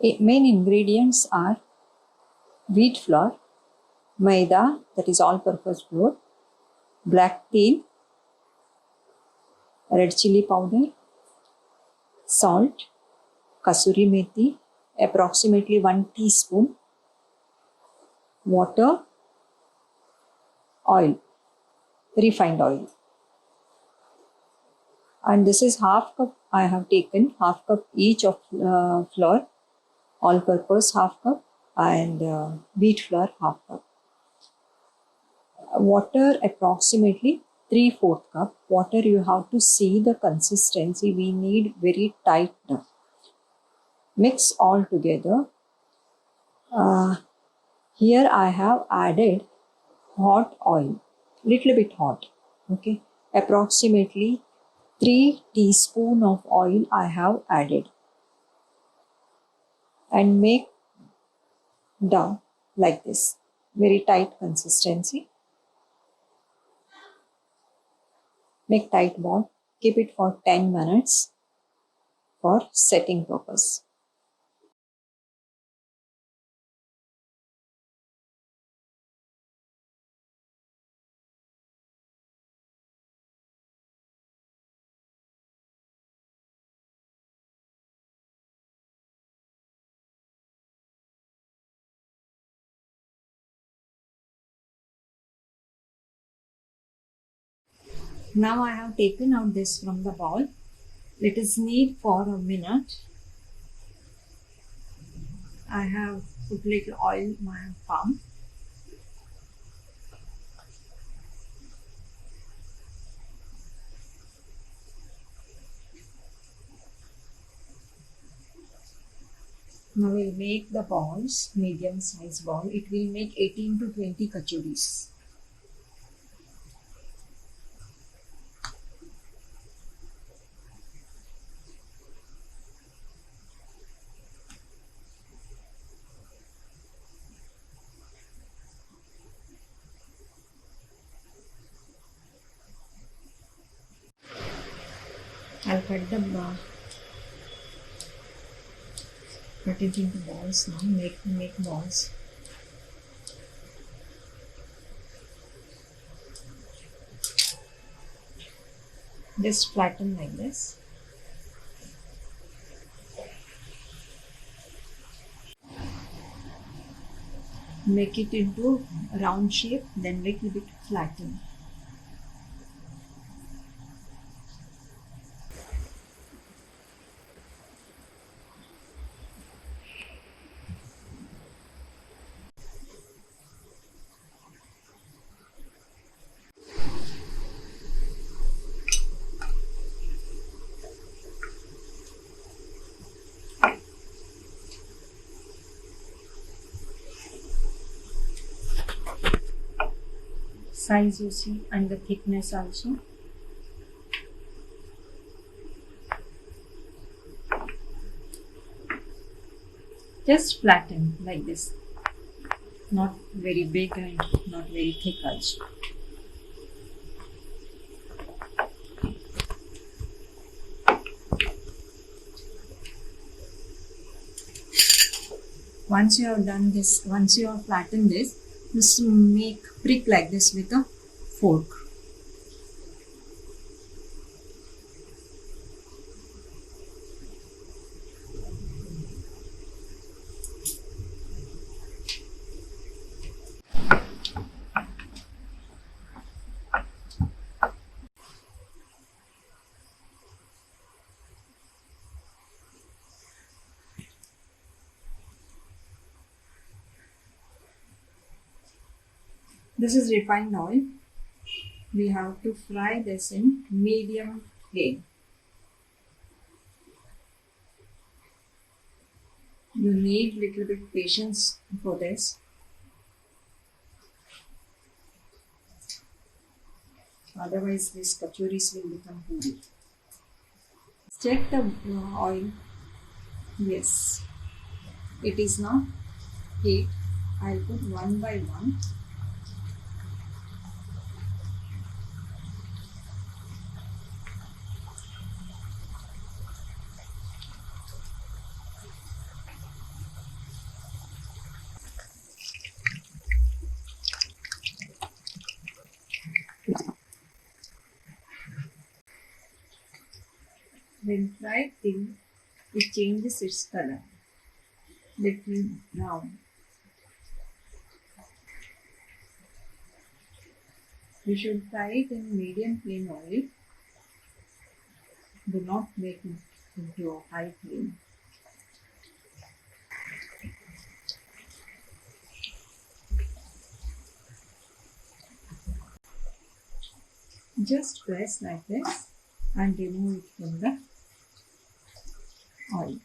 Main ingredients are wheat flour, Maida, that is all-purpose flour, black tea, red chili powder, salt, Kasuri Methi, approximately 1 teaspoon, water, oil, refined oil. And this is half cup I have taken, half cup each of flour, all-purpose half cup, and wheat flour half cup. Water approximately 3/4 cup. Water, you have to see the consistency. We need very tight dough. Mix all together. Here I have added hot oil, little bit hot. Okay, approximately 3 teaspoon of oil I have added, and make dough like this, very tight consistency. Make tight ball, keep it for 10 minutes for setting purpose. Now I have taken out this from the bowl. Let us knead for a minute. I have put little oil in my palm. Now we'll make the balls, medium size ball. It will make 18 to 20 kachoris. I'll cut it into balls now. Make balls. Just flatten like this. Make it into round shape, then little bit flatten. Size you see, and the thickness also. Just flatten like this, not very big and not very thick also. Once you have done this, once you have flattened this, just make prick like this with a fork. This is refined oil. We have to fry this in medium flame. You need little bit patience for this. Otherwise, these kachoris will become puri. Check the oil. Yes, it is now heat. I'll put one by one. When fried till it changes its color, little brown. You should fry it in medium flame only. Do not make it into a high flame. Just press like this and remove it from the oil.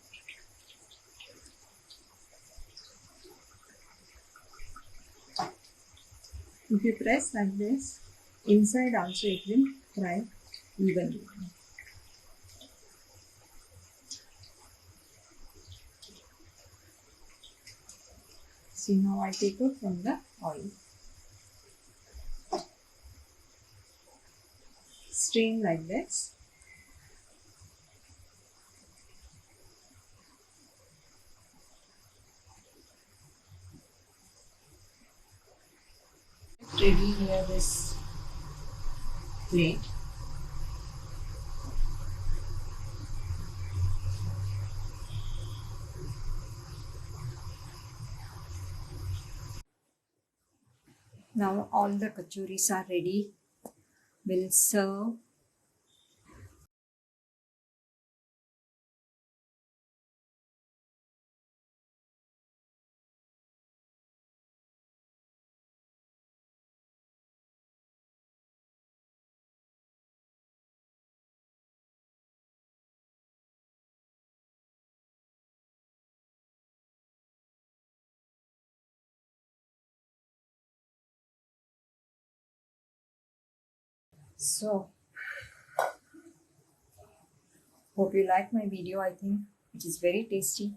If you press like this, inside also it will fry evenly. See, now I take it from the oil. Strain like this. Ready near this plate. Now all the kachoris are ready. We'll serve. So, hope you like my video. I think it is very tasty.